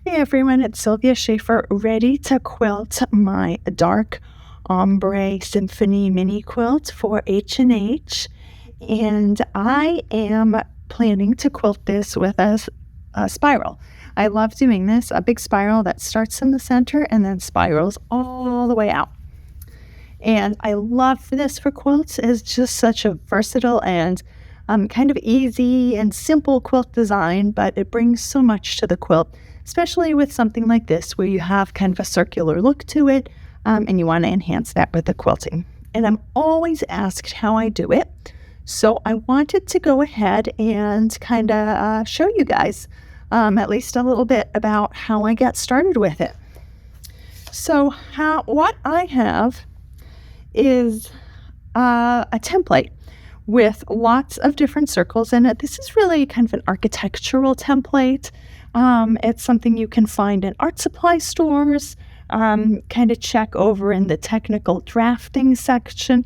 Hey everyone, it's Sylvia Schaefer, ready to quilt my dark Ombré Symphony mini quilt for H&H. And I am planning to quilt this with a spiral. I love doing this, a big spiral that starts in the center and then spirals all the way out. And I love this for quilts. It's just such a versatile and kind of easy and simple quilt design, but it brings so much to the quilt, especially with something like this where you have kind of a circular look to it, and you want to enhance that with the quilting. And I'm always asked how I do it, so I wanted to go ahead and kind of show you guys at least a little bit about how I got started with it. So what I have is a template with lots of different circles in it. This is really kind of an architectural template. It's something you can find in art supply stores, kind of check over in the technical drafting section.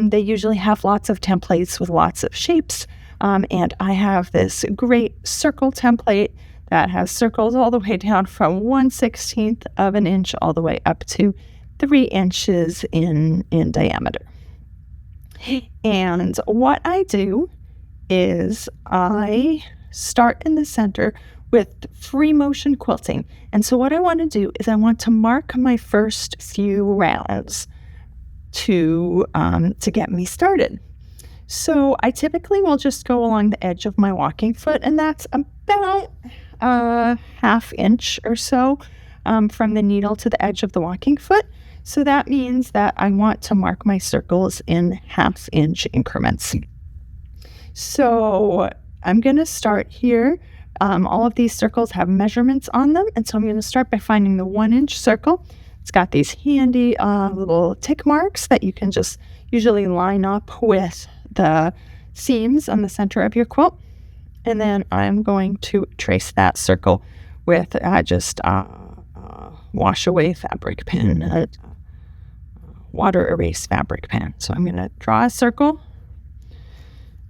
They usually have lots of templates with lots of shapes, and I have this great circle template that has circles all the way down from 1/16 of an inch all the way up to 3 inches in diameter. And what I do is I start in the center with free motion quilting. And so what I want to do is I want to mark my first few rounds to get me started. So I typically will just go along the edge of my walking foot, and that's about a ½ inch or so from the needle to the edge of the walking foot. So that means that I want to mark my circles in ½ inch increments. So I'm going to start here. All of these circles have measurements on them. And so I'm going to start by finding the 1 inch circle. It's got these handy little tick marks that you can just usually line up with the seams on the center of your quilt. And then I'm going to trace that circle with just wash away fabric pen, water erase fabric pen. So I'm going to draw a circle.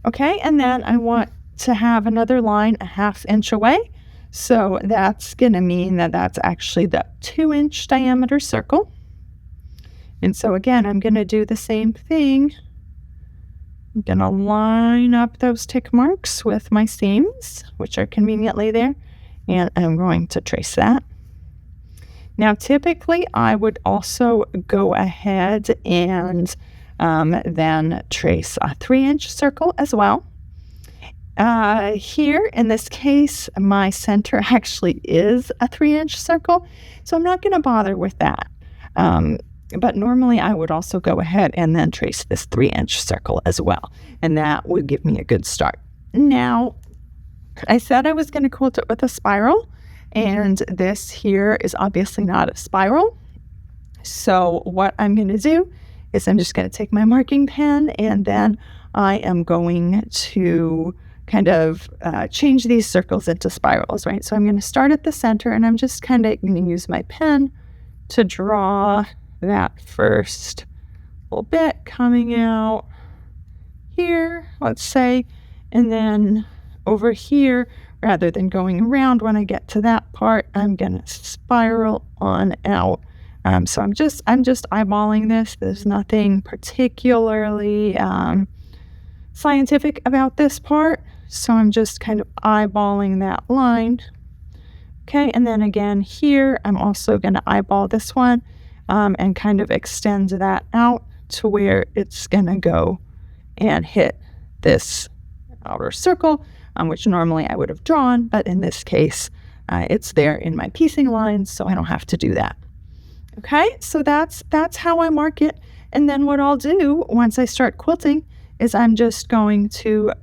Okay, and then I want to have another line a ½ inch away. So that's going to mean that that's actually the 2 inch diameter circle. And so again, I'm going to do the same thing. I'm going to line up those tick marks with my seams, which are conveniently there, and I'm going to trace that. Now, typically, I would also go ahead and then trace a 3 inch circle as well. Here, in this case, my center actually is a 3 inch circle, so I'm not going to bother with that. But normally, I would also go ahead and then trace this 3 inch circle as well, and that would give me a good start. Now, I said I was going to quilt it with a spiral. And this here is obviously not a spiral. So what I'm going to do is I'm just going to take my marking pen, and then I am going to kind of change these circles into spirals, right? So I'm going to start at the center, and I'm just kind of going to use my pen to draw that first little bit coming out here, let's say, and then over here, rather than going around when I get to that part, I'm going to spiral on out. So I'm just eyeballing this. There's nothing particularly scientific about this part. So I'm just kind of eyeballing that line. Okay, and then again here, I'm also going to eyeball this one and kind of extend that out to where it's going to go and hit this outer circle, which normally I would have drawn, but in this case, it's there in my piecing lines, so I don't have to do that. Okay, so that's how I mark it. And then what I'll do once I start quilting is I'm just going to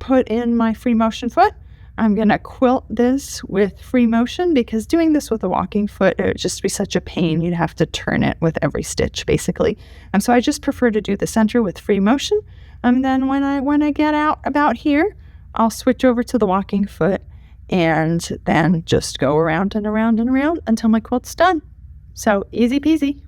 put in my free motion foot. I'm going to quilt this with free motion, because doing this with a walking foot, it would just be such a pain. You'd have to turn it with every stitch, basically. So I just prefer to do the center with free motion. And then when I get out about here, I'll switch over to the walking foot and then just go around and around and around until my quilt's done. So easy peasy.